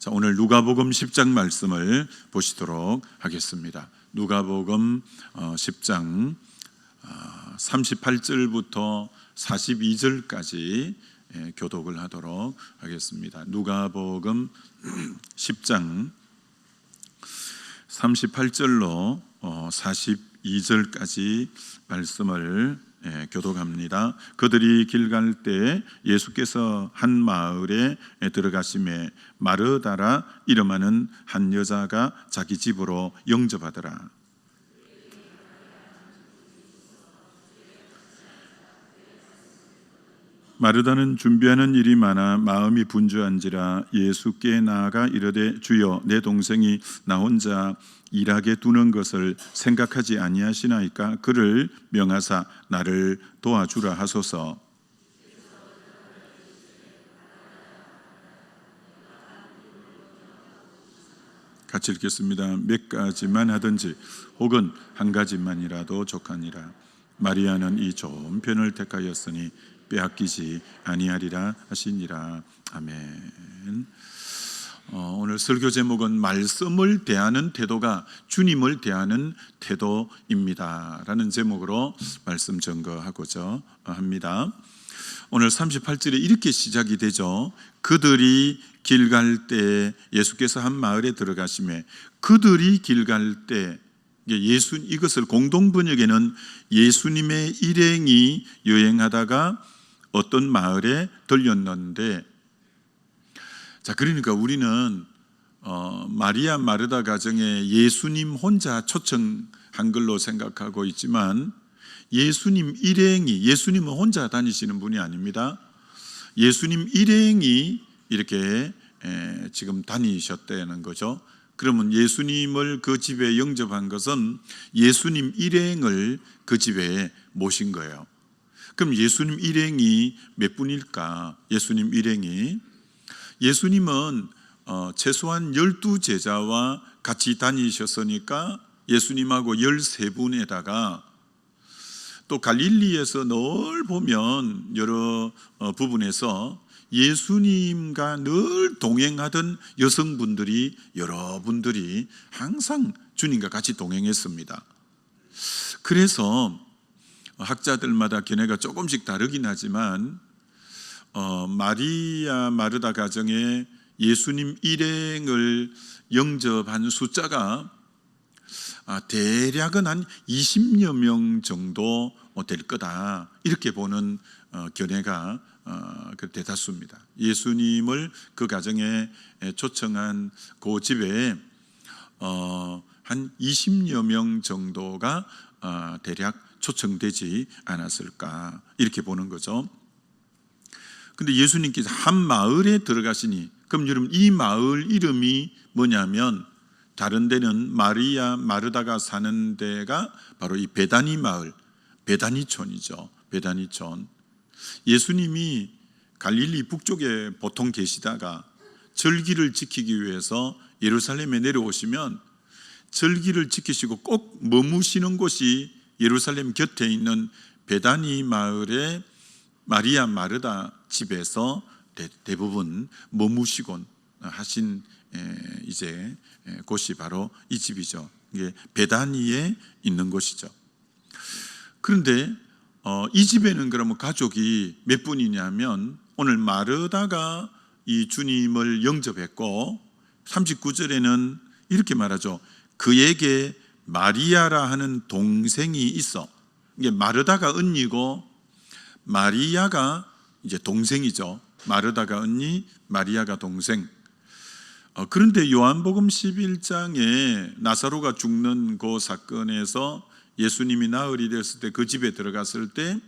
자, 오늘 누가복음 10장 말씀을 보시도록 하겠습니다. 누가복음 10장 38절부터 42절까지 교독을 하도록 하겠습니다. 누가복음 10장 38절로 42절까지 말씀을 교독합니다. 그들이 길 갈 때 예수께서 한 마을에 들어가심에 마르다라 이름하는 한 여자가 자기 집으로 영접하더라. 마르다는 준비하는 일이 많아 마음이 분주한지라 예수께 나아가 이르되 주여, 내 동생이 나 혼자 일하게 두는 것을 생각하지 아니하시나이까? 그를 명하사 나를 도와주라 하소서. 같이 읽겠습니다. 몇 가지만 하든지 혹은 한 가지만이라도 족하니라. 마리아는 이 좋은 편을 택하였으니 빼앗기지 아니하리라 하시니라. 아멘. 오늘 설교 제목은 말씀을 대하는 태도가 주님을 대하는 태도입니다 라는 제목으로 말씀 전거하고자 합니다. 오늘 38절에 이렇게 시작이 되죠. 그들이 길 갈 때 예수께서 한 마을에 들어가시매, 그들이 길 갈 때, 이것을 공동 번역에는 예수님의 일행이 여행하다가 어떤 마을에 들렸는데, 자, 그러니까 우리는 마리아 마르다 가정에 예수님 혼자 초청한 걸로 생각하고 있지만, 예수님 일행이, 예수님은 혼자 다니시는 분이 아닙니다. 예수님 일행이 이렇게 지금 다니셨다는 거죠. 그러면 예수님을 그 집에 영접한 것은 예수님 일행을 그 집에 모신 거예요. 그럼 예수님 일행이 몇 분일까? 예수님은 최소한 12제자와 같이 다니셨으니까 예수님하고 13분에다가 또 갈릴리에서 늘 보면 여러 부분에서 예수님과 늘 동행하던 여성분들이, 여러분들이 항상 주님과 같이 동행했습니다. 그래서 학자들마다 견해가 조금씩 다르긴 하지만 마리아 마르다 가정에 예수님 일행을 영접한 숫자가 대략은 한 20여 명 정도 될 거다, 이렇게 보는 견해가 대다수입니다. 예수님을 그 가정에 초청한 그 집에 한 20여 명 정도가 대략 초청되지 않았을까, 이렇게 보는 거죠. 근데 예수님께서 한 마을에 들어가시니, 그럼 여러분 이 마을 이름이 뭐냐면, 다른 데는 마리아 마르다가 사는 데가 바로 이 베다니 마을, 베다니촌이죠. 베다니촌. 예수님이 갈릴리 북쪽에 보통 계시다가 절기를 지키기 위해서 예루살렘에 내려오시면 절기를 지키시고 꼭 머무시는 곳이 예루살렘 곁에 있는 베다니 마을의 마리아 마르다 집에서 대부분 머무시곤 하신 이제 곳이 바로 이 집이죠. 이게 베다니에 있는 곳이죠. 그런데 이 집에는 그러면 가족이 몇 분이냐면, 오늘 마르다가 이 주님을 영접했고 39절에는 이렇게 말하죠. 그에게 마리아라 하는 동생이 있어. 이게 마르다가 언니고 마리아가 이제 동생이죠. 마르다가 언니, 마리아가 동생. 그런데 요한복음 11장에 나사로가 죽는 그 사건에서 예수님이 나흘이 됐을 때 그 집에 들어갔을 때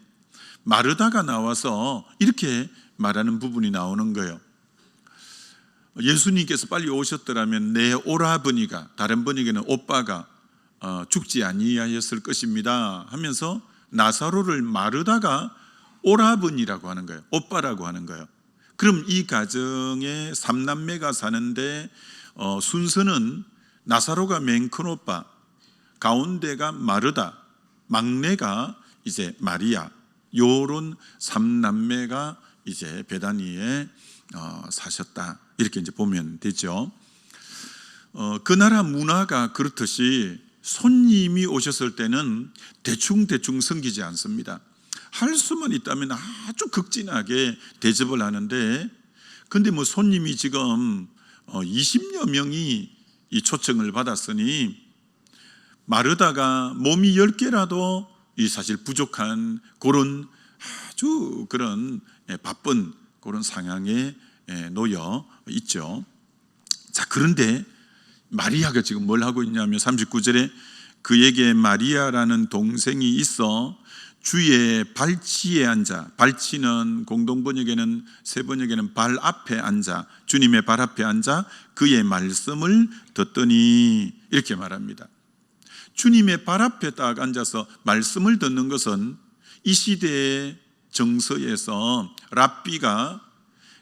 마르다가 나와서 이렇게 말하는 부분이 나오는 거예요. 예수님께서 빨리 오셨더라면 내 오라버니가, 다른 번역에는 오빠가 죽지 아니하였을 것입니다 하면서 나사로를 마르다가 오라버니라고 하는 거예요. 오빠라고 하는 거예요. 그럼 이 가정에 3남매가 사는데 순서는 나사로가 맨 큰 오빠, 가운데가 마르다, 막내가 이제 마리아, 요런 3남매가 이제 베다니에 사셨다, 이렇게 이제 보면 되죠. 그 나라 문화가 그렇듯이 손님이 오셨을 때는 대충 섬기지 않습니다. 할 수만 있다면 아주 극진하게 대접을 하는데, 근데 뭐 손님이 지금 20여 명이 이 초청을 받았으니 마르다가 몸이 10개라도 이 사실 부족한 그런 아주 그런 바쁜 그런 상황에 놓여 있죠. 자, 그런데 마리아가 지금 뭘 하고 있냐면 39절에 그에게 마리아라는 동생이 있어 주의 발치에 앉아, 발치는 공동번역에는 세 번역에는 발 앞에 앉아, 주님의 발 앞에 앉아 그의 말씀을 듣더니, 이렇게 말합니다. 주님의 발 앞에 딱 앉아서 말씀을 듣는 것은 이 시대의 정서에서 랍비가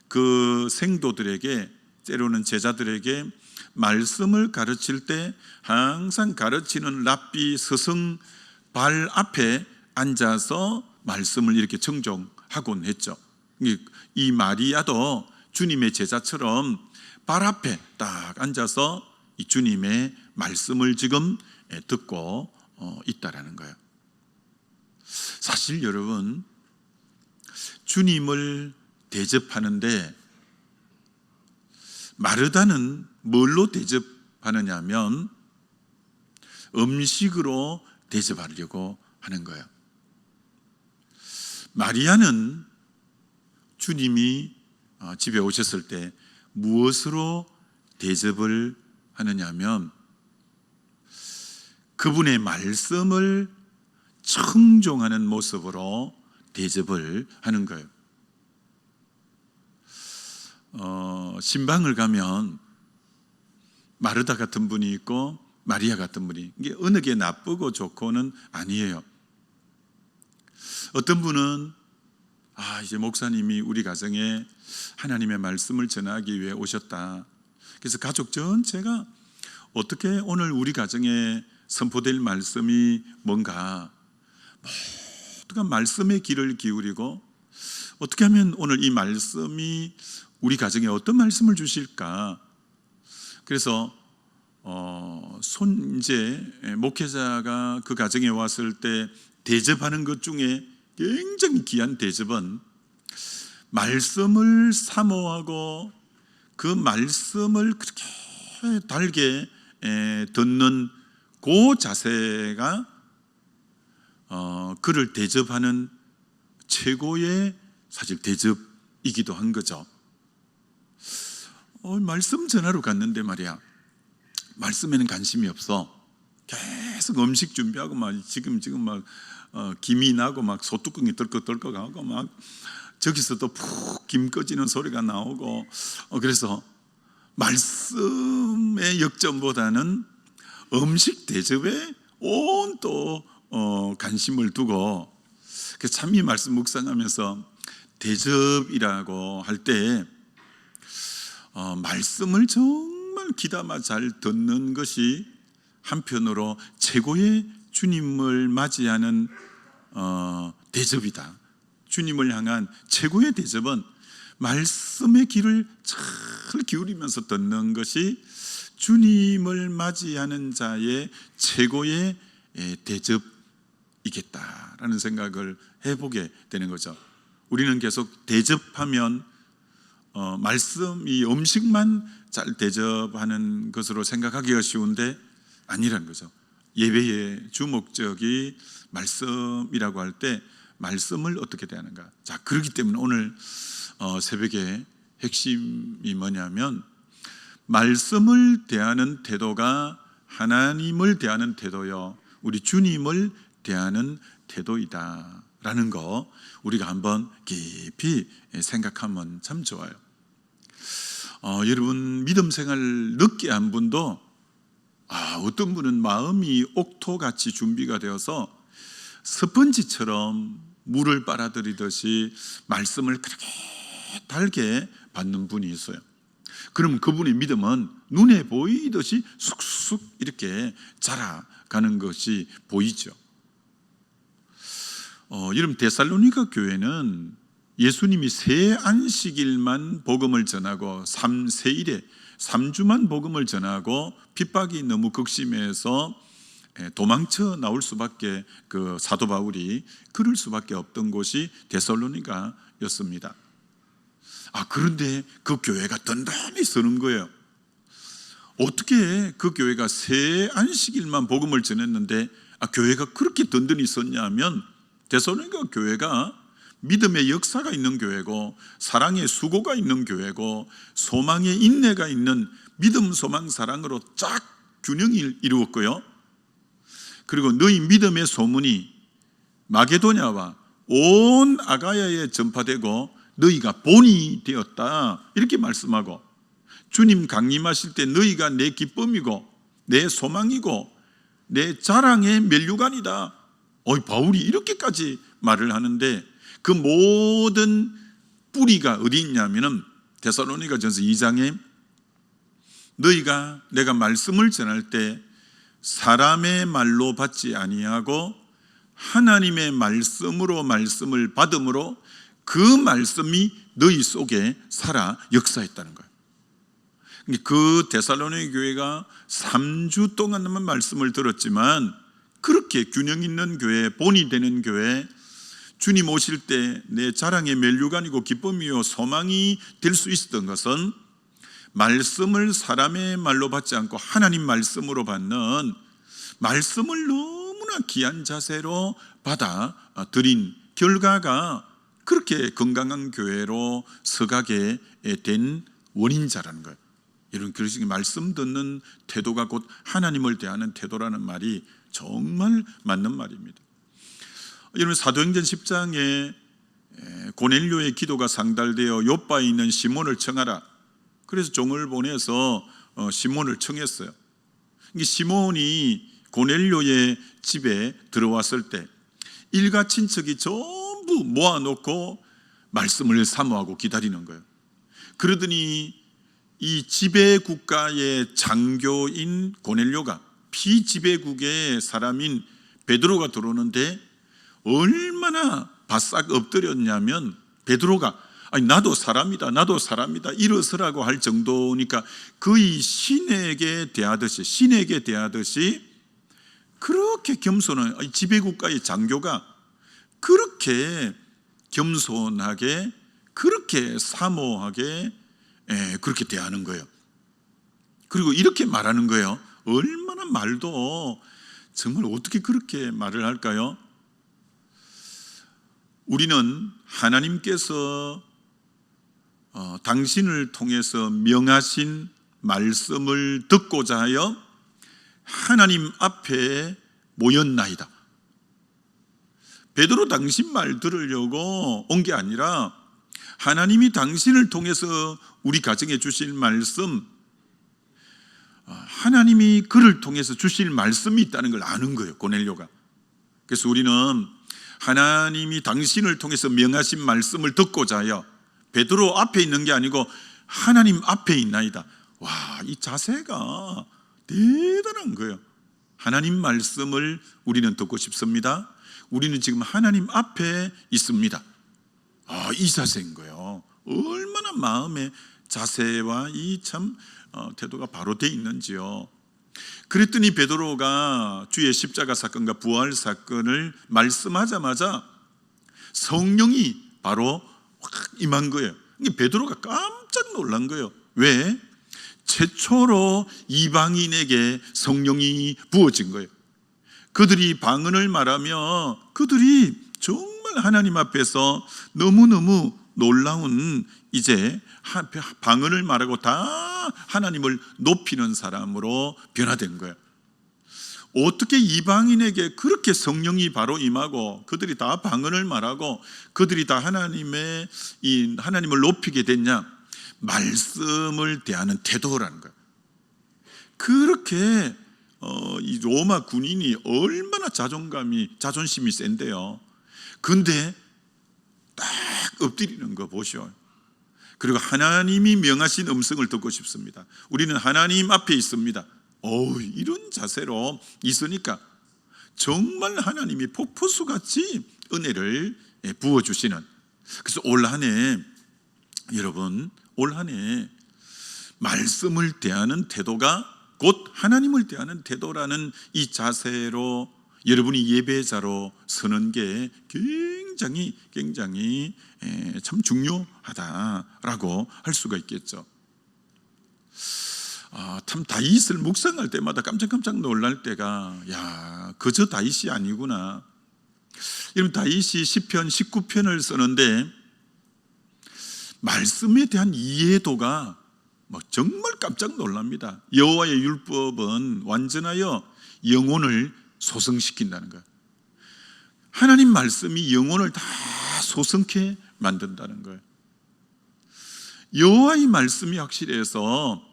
그 생도들에게, 때로는 제자들에게 말씀을 가르칠 때 항상 가르치는 랍비 스승 발 앞에 앉아서 말씀을 이렇게 청종하곤 했죠. 이 마리아도 주님의 제자처럼 발 앞에 딱 앉아서 이 주님의 말씀을 지금 듣고 있다라는 거예요. 사실 여러분, 주님을 대접하는데 마르다는 뭘로 대접하느냐 하면 음식으로 대접하려고 하는 거예요. 마리아는 주님이 집에 오셨을 때 무엇으로 대접을 하느냐 하면 그분의 말씀을 청종하는 모습으로 대접을 하는 거예요. 신방을 가면 마르다 같은 분이 있고 마리아 같은 분이, 이게 어느 게 나쁘고 좋고는 아니에요. 어떤 분은 이제 목사님이 우리 가정에 하나님의 말씀을 전하기 위해 오셨다. 그래서 가족 전체가 어떻게 오늘 우리 가정에 선포될 말씀이 뭔가, 모두가 말씀의 귀를 기울이고 어떻게 하면 오늘 이 말씀이 우리 가정에 어떤 말씀을 주실까. 그래서 손재 목회자가 그 가정에 왔을 때 대접하는 것 중에 굉장히 귀한 대접은 말씀을 사모하고 그 말씀을 그렇게 달게 듣는 그 자세가 그를 대접하는 최고의 사실 대접이기도 한 거죠. 말씀 전하러 갔는데 말이야, 말씀에는 관심이 없어. 계속 음식 준비하고 막 지금 막 김이 나고 막 소뚜껑이 덜컥덜컥하고 막 저기서 또 푹 김 꺼지는 소리가 나오고, 그래서 말씀의 역점보다는 음식 대접에 온 또 관심을 두고, 참 이 말씀 묵상하면서 대접이라고 할 때 말씀을 정말 귀담아 잘 듣는 것이 한편으로 최고의 주님을 맞이하는 대접이다. 주님을 향한 최고의 대접은 말씀의 귀를 잘 기울이면서 듣는 것이 주님을 맞이하는 자의 최고의 대접이겠다라는 생각을 해보게 되는 거죠. 우리는 계속 대접하면 말씀이 음식만 잘 대접하는 것으로 생각하기가 쉬운데 아니라는 거죠. 예배의 주목적이 말씀이라고 할 때 말씀을 어떻게 대하는가. 자, 그렇기 때문에 오늘 새벽에 핵심이 뭐냐면 말씀을 대하는 태도가 하나님을 대하는 태도요, 우리 주님을 대하는 태도이다 라는 거 우리가 한번 깊이 생각하면 참 좋아요. 여러분, 믿음 생활 늦게 한 분도 어떤 분은 마음이 옥토같이 준비가 되어서 스펀지처럼 물을 빨아들이듯이 말씀을 그렇게 달게 받는 분이 있어요. 그럼 그분의 믿음은 눈에 보이듯이 쑥쑥 이렇게 자라가는 것이 보이죠. 여러분, 데살로니가 교회는 예수님이 새 안식일만 복음을 전하고 세일에 3주만 복음을 전하고 핍박이 너무 극심해서 도망쳐 나올 수밖에, 그 사도 바울이 그럴 수밖에 없던 곳이 데살로니가였습니다. 그런데 그 교회가 든든히 서는 거예요. 어떻게 그 교회가 새 안식일만 복음을 전했는데 교회가 그렇게 든든히 섰냐면, 데살로니가 교회가 믿음의 역사가 있는 교회고 사랑의 수고가 있는 교회고 소망의 인내가 있는 믿음, 소망, 사랑으로 쫙 균형을 이루었고요. 그리고 너희 믿음의 소문이 마게도냐와 온 아가야에 전파되고 너희가 본이 되었다, 이렇게 말씀하고, 주님 강림하실 때 너희가 내 기쁨이고 내 소망이고 내 자랑의 면류관이다. 바울이 이렇게까지 말을 하는데, 그 모든 뿌리가 어디 있냐면은 데살로니가전서 2장에 너희가 내가 말씀을 전할 때 사람의 말로 받지 아니하고 하나님의 말씀으로 말씀을 받음으로 그 말씀이 너희 속에 살아 역사했다는 거예요. 그 데살로니가 교회가 3주 동안만 말씀을 들었지만 그렇게 균형 있는 교회, 본이 되는 교회, 주님 오실 때 내 자랑의 면류관이고 기쁨이요 소망이 될 수 있었던 것은 말씀을 사람의 말로 받지 않고 하나님 말씀으로 받는, 말씀을 너무나 귀한 자세로 받아들인 결과가 그렇게 건강한 교회로 서가게 된 원인자라는 거예요. 이런 그릇이 말씀 듣는 태도가 곧 하나님을 대하는 태도라는 말이 정말 맞는 말입니다. 여러분, 사도행전 10장에 고넬료의 기도가 상달되어 요바에 있는 시몬을 청하라. 그래서 종을 보내서 시몬을 청했어요. 시몬이 고넬료의 집에 들어왔을 때 일가 친척이 전부 모아놓고 말씀을 사모하고 기다리는 거예요. 그러더니 이 지배국가의 장교인 고넬료가 피지배국의 사람인 베드로가 들어오는데 얼마나 바싹 엎드렸냐면, 베드로가 나도 사람이다 일어서라고 할 정도니까 거의 신에게 대하듯이 그렇게 겸손한, 지배국가의 장교가 그렇게 겸손하게, 그렇게 사모하게 그렇게 대하는 거예요. 그리고 이렇게 말하는 거예요. 얼마나 말도 정말 어떻게 그렇게 말을 할까요? 우리는 하나님께서 당신을 통해서 명하신 말씀을 듣고자 하여 하나님 앞에 모였나이다. 베드로 당신 말 들으려고 온 게 아니라 하나님이 당신을 통해서 우리 가정에 주실 말씀, 하나님이 그를 통해서 주실 말씀이 있다는 걸 아는 거예요, 고넬료가. 그래서 우리는 하나님이 당신을 통해서 명하신 말씀을 듣고자 하여, 베드로 앞에 있는 게 아니고 하나님 앞에 있나이다. 이 자세가 대단한 거예요. 하나님 말씀을 우리는 듣고 싶습니다. 우리는 지금 하나님 앞에 있습니다. 이 자세인 거예요. 얼마나 마음의 자세와 이 참 태도가 바로 돼 있는지요. 그랬더니 베드로가 주의 십자가 사건과 부활 사건을 말씀하자마자 성령이 바로 확 임한 거예요. 베드로가 깜짝 놀란 거예요. 왜? 최초로 이방인에게 성령이 부어진 거예요. 그들이 방언을 말하며 그들이 정말 하나님 앞에서 너무너무 놀라운 이제 방언을 말하고 다 하나님을 높이는 사람으로 변화된 거예요. 어떻게 이방인에게 그렇게 성령이 바로 임하고 그들이 다 방언을 말하고 그들이 다 하나님을 높이게 됐냐? 말씀을 대하는 태도라는 거예요. 그렇게 이 로마 군인이 얼마나 자존심이 센데요. 근데 딱 엎드리는 거 보시오. 그리고 하나님이 명하신 음성을 듣고 싶습니다. 우리는 하나님 앞에 있습니다. 이런 자세로 있으니까 정말 하나님이 폭포수같이 은혜를 부어주시는, 그래서 올 한해 여러분, 올 한해 말씀을 대하는 태도가 곧 하나님을 대하는 태도라는 이 자세로 여러분이 예배자로 서는 게 굉장히 참 중요하다라고 할 수가 있겠죠. 참 다윗을 묵상할 때마다 깜짝깜짝 놀랄 때가, 야, 그저 다윗이 아니구나. 여러분, 다윗이 시편 19편을 쓰는데 말씀에 대한 이해도가 정말 깜짝 놀랍니다. 여호와의 율법은 완전하여 영혼을 소성시킨다는 거예요. 하나님 말씀이 영혼을 다 소성케 만든다는 거예요. 여호와의 말씀이 확실해서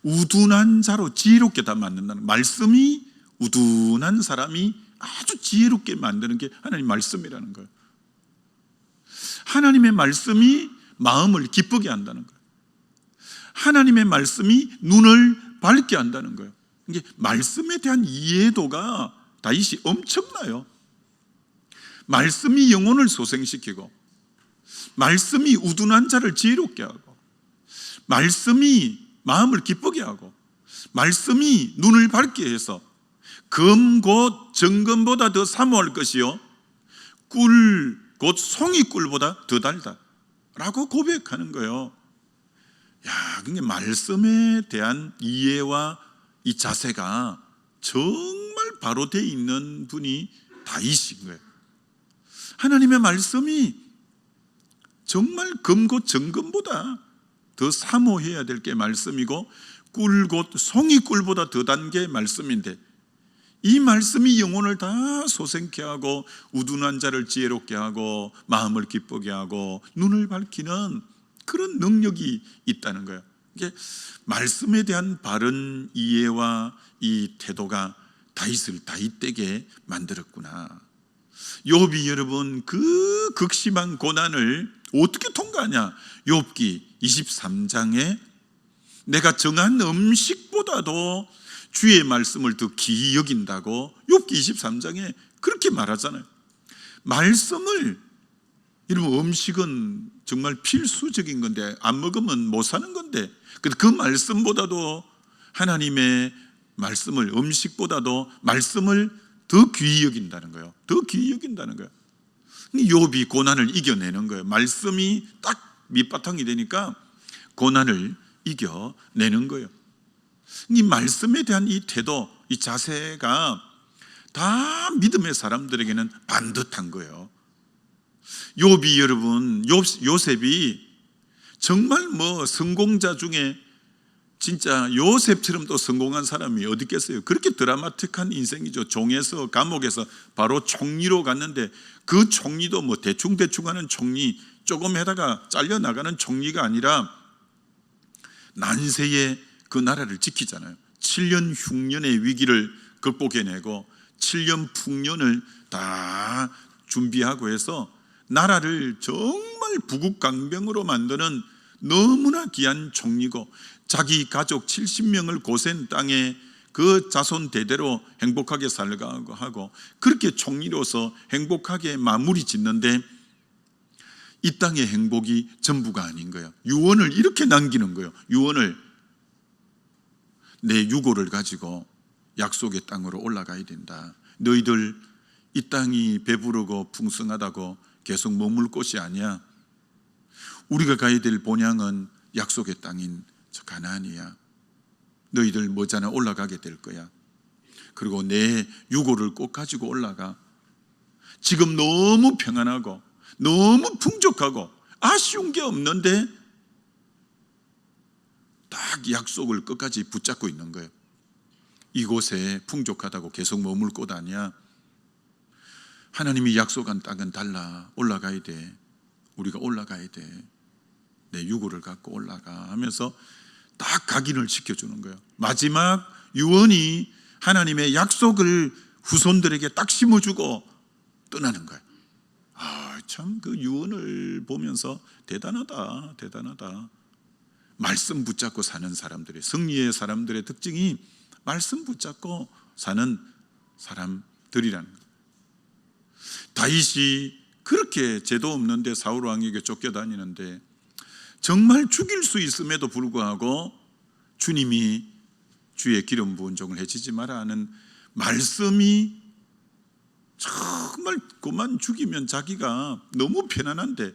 우둔한 자로 지혜롭게 다 만든다는 거예요. 말씀이 우둔한 사람이 아주 지혜롭게 만드는 게 하나님 말씀이라는 거예요. 하나님의 말씀이 마음을 기쁘게 한다는 거예요. 하나님의 말씀이 눈을 밝게 한다는 거예요. 이게 말씀에 대한 이해도가 다윗이 엄청나요. 말씀이 영혼을 소생시키고, 말씀이 우둔한 자를 지혜롭게 하고, 말씀이 마음을 기쁘게 하고, 말씀이 눈을 밝게 해서 금 곧 정금보다 더 사모할 것이요 꿀 곧 송이꿀보다 더 달다 라고 고백하는 거예요. 야, 그게 말씀에 대한 이해와 이 자세가 정말 바로 돼 있는 분이 다윗인 거예요. 하나님의 말씀이 정말 금 곧 정금보다 더 사모해야 될 게 말씀이고, 꿀 곧 송이꿀보다 더 단 게 말씀인데, 이 말씀이 영혼을 다 소생케 하고 우둔한 자를 지혜롭게 하고 마음을 기쁘게 하고 눈을 밝히는 그런 능력이 있다는 거예요. 이게 말씀에 대한 바른 이해와 이 태도가 다윗을 다윗되게 만들었구나. 욥이 여러분 그 극심한 고난을 어떻게 통과하냐? 욥기 23장에 내가 정한 음식보다도 주의 말씀을 더 귀히 여긴다고 욥기 23장에 그렇게 말하잖아요. 말씀을, 여러분 음식은 정말 필수적인 건데 안 먹으면 못 사는 건데 그 말씀보다도 하나님의 말씀을, 음식보다도 말씀을 더 귀히 여긴다는 거예요. 더 귀히 여긴다는 거예요. 욥이 고난을 이겨내는 거예요. 말씀이 딱 밑바탕이 되니까 고난을 이겨내는 거예요. 이 말씀에 대한 이 태도, 이 자세가 다 믿음의 사람들에게는 반듯한 거예요. 욥이 여러분, 요셉이 정말 성공자 중에 진짜 요셉처럼 또 성공한 사람이 어디 있겠어요? 그렇게 드라마틱한 인생이죠. 종에서, 감옥에서 바로 총리로 갔는데 그 총리도 대충대충 하는 총리, 조금 해다가 잘려나가는 총리가 아니라 난세에 그 나라를 지키잖아요. 7년 흉년의 위기를 극복해내고 7년 풍년을 다 준비하고 해서 나라를 정말 부국강병으로 만드는 너무나 귀한 총리고, 자기 가족 70명을 고센 땅에 그 자손 대대로 행복하게 살가고 하고 그렇게 총리로서 행복하게 마무리 짓는데 이 땅의 행복이 전부가 아닌 거예요. 유언을 이렇게 남기는 거예요. 유언을, 내 유고를 가지고 약속의 땅으로 올라가야 된다. 너희들 이 땅이 배부르고 풍성하다고 계속 머물 곳이 아니야. 우리가 가야 될 본향은 약속의 땅인 저 가나안이야. 너희들 머지않아 올라가게 될 거야. 그리고 내 유고를 꼭 가지고 올라가. 지금 너무 평안하고 너무 풍족하고 아쉬운 게 없는데 딱 약속을 끝까지 붙잡고 있는 거예요. 이곳에 풍족하다고 계속 머물 곳 아니야. 하나님이 약속한 땅은 달라. 올라가야 돼. 우리가 올라가야 돼. 내 유고를 갖고 올라가 하면서 딱 각인을 지켜주는 거예요. 마지막 유언이 하나님의 약속을 후손들에게 딱 심어주고 떠나는 거예요. 참 그 유언을 보면서 대단하다. 말씀 붙잡고 사는 사람들의, 승리의 사람들의 특징이 말씀 붙잡고 사는 사람들이라는 거예요. 다윗이 그렇게 죄도 없는데 사울 왕에게 쫓겨다니는데 정말 죽일 수 있음에도 불구하고 주님이 주의 기름 부은 종을 해치지 마라 하는 말씀이 정말 그만 죽이면 자기가 너무 편안한데,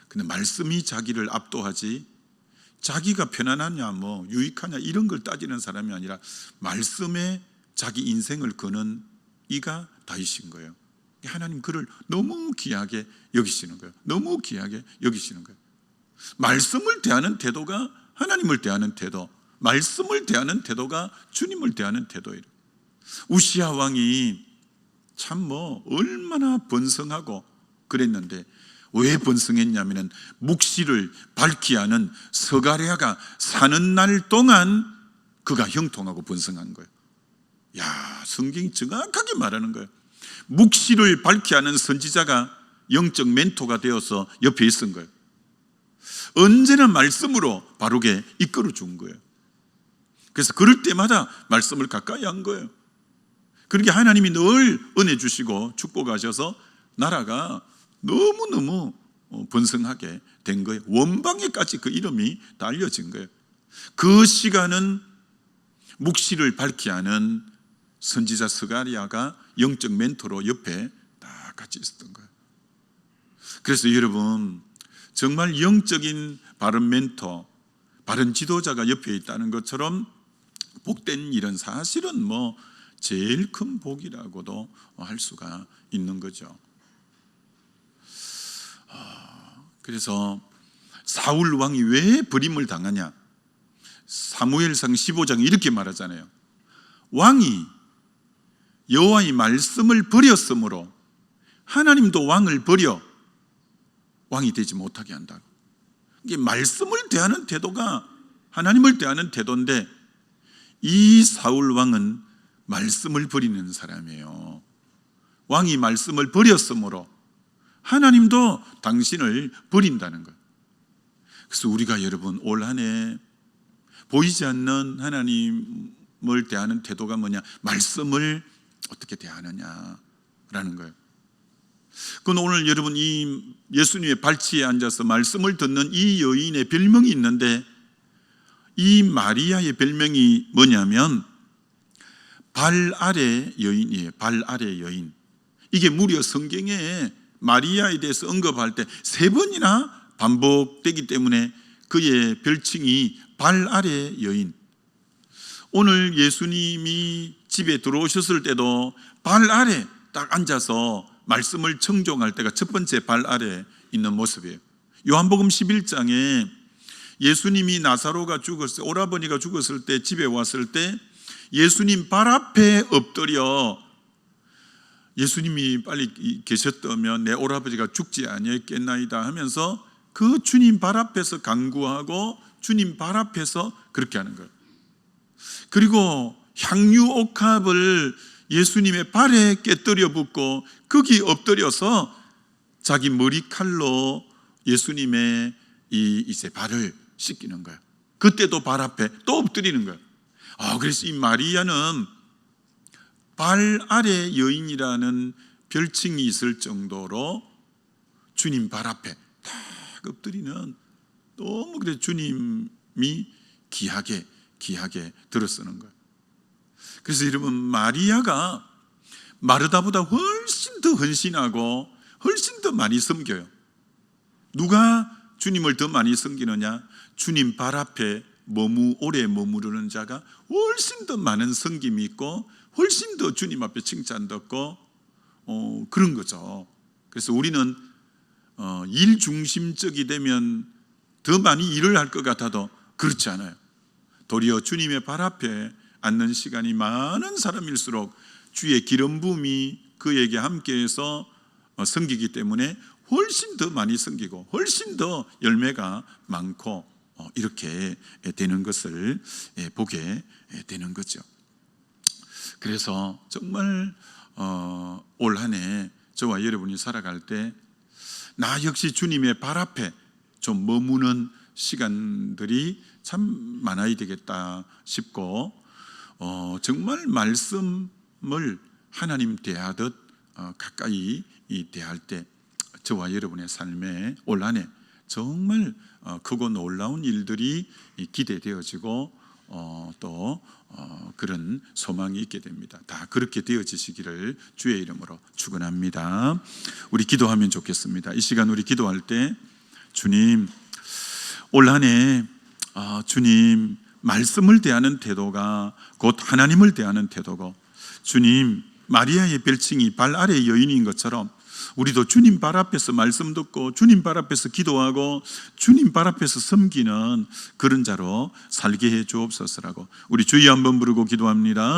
근데 말씀이 자기를 압도하지 자기가 편안하냐 뭐 유익하냐 이런 걸 따지는 사람이 아니라 말씀에 자기 인생을 거는 이가 다윗인 거예요. 하나님 그를 너무 귀하게 여기시는 거예요. 너무 귀하게 여기시는 거예요. 말씀을 대하는 태도가 하나님을 대하는 태도, 말씀을 대하는 태도가 주님을 대하는 태도예요. 우시야 왕이 참 뭐 얼마나 번성하고 그랬는데 왜 번성했냐면은 묵시를 밝히 하는 스가랴가 사는 날 동안 그가 형통하고 번성한 거예요. 야, 성경이 정확하게 말하는 거예요. 묵시를 밝히 하는 선지자가 영적 멘토가 되어서 옆에 있은 거예요. 언제나 말씀으로 바르게 이끌어 준 거예요. 그래서 그럴 때마다 말씀을 가까이 한 거예요. 그러니까 하나님이 늘 은혜 주시고 축복하셔서 나라가 너무너무 번성하게 된 거예요. 원방에까지 그 이름이 다 알려진 거예요. 그 시간은 묵시를 밝히 하는 선지자 스가랴가 영적 멘토로 옆에 다 같이 있었던 거예요. 그래서 여러분 정말 영적인 바른 멘토, 바른 지도자가 옆에 있다는 것처럼 복된 일은 사실은 뭐 제일 큰 복이라고도 할 수가 있는 거죠. 그래서 사울 왕이 왜 버림을 당하냐? 사무엘상 15장 이렇게 말하잖아요. 왕이 여호와의 말씀을 버렸으므로 하나님도 왕을 버려 왕이 되지 못하게 한다. 이게 말씀을 대하는 태도가 하나님을 대하는 태도인데 이 사울 왕은 말씀을 버리는 사람이에요. 왕이 말씀을 버렸으므로 하나님도 당신을 버린다는 거예요. 그래서 우리가 여러분 올 한 해 보이지 않는 하나님을 대하는 태도가 뭐냐? 말씀을 어떻게 대하느냐라는 거예요. 그건 오늘 여러분 이 예수님의 발치에 앉아서 말씀을 듣는 이 여인의 별명이 있는데 이 마리아의 별명이 뭐냐면 발 아래 여인이에요. 발 아래 여인. 이게 무려 성경에 마리아에 대해서 언급할 때 3번이나 반복되기 때문에 그의 별칭이 발 아래 여인. 오늘 예수님이 집에 들어오셨을 때도 발 아래 딱 앉아서 말씀을 청종할 때가 첫 번째 발 아래 있는 모습이에요. 요한복음 11장에 예수님이 나사로가 죽었을 때, 오라버니가 죽었을 때 집에 왔을 때 예수님 발 앞에 엎드려 예수님이 빨리 계셨다면 내 오라버지가 죽지 아니했겠나이다 하면서 그 주님 발 앞에서 간구하고 주님 발 앞에서 그렇게 하는 거예요. 그리고 향유 옥합을 예수님의 발에 깨뜨려 붓고 거기 엎드려서 자기 머리칼로 예수님의 이제 발을 씻기는 거예요. 그때도 발 앞에 또 엎드리는 거예요. 그래서 이 마리아는 발 아래 여인이라는 별칭이 있을 정도로 주님 발 앞에 딱 엎드리는, 너무 그래 주님이 귀하게 들어쓰는 거예요. 그래서 여러분 마리아가 마르다보다 훨씬 더 헌신하고 훨씬 더 많이 섬겨요. 누가 주님을 더 많이 섬기느냐? 주님 발 앞에 오래 머무르는 자가 훨씬 더 많은 섬김이 있고 훨씬 더 주님 앞에 칭찬 듣고 그런 거죠. 그래서 우리는 일 중심적이 되면 더 많이 일을 할 것 같아도 그렇지 않아요. 도리어 주님의 발 앞에 앉는 시간이 많은 사람일수록 주의 기름 부음이 그에게 함께해서 섬기기 때문에 훨씬 더 많이 섬기고 훨씬 더 열매가 많고 이렇게 되는 것을 보게 되는 거죠. 그래서 정말 올 한 해 저와 여러분이 살아갈 때 나 역시 주님의 발 앞에 좀 머무는 시간들이 참 많아야 되겠다 싶고 정말 말씀을 하나님 대하듯 가까이 대할 때 저와 여러분의 삶에 올 한해 정말 크고 놀라운 일들이 기대되어지고 또 그런 소망이 있게 됩니다. 다 그렇게 되어지시기를 주의 이름으로 축원합니다. 우리 기도하면 좋겠습니다. 이 시간 우리 기도할 때 주님, 올 한해 주님 말씀을 대하는 태도가 곧 하나님을 대하는 태도고, 주님 마리아의 별칭이 발 아래 여인인 것처럼 우리도 주님 발 앞에서 말씀 듣고 주님 발 앞에서 기도하고 주님 발 앞에서 섬기는 그런 자로 살게 해 주옵소서라고 우리 주여 한번 부르고 기도합니다.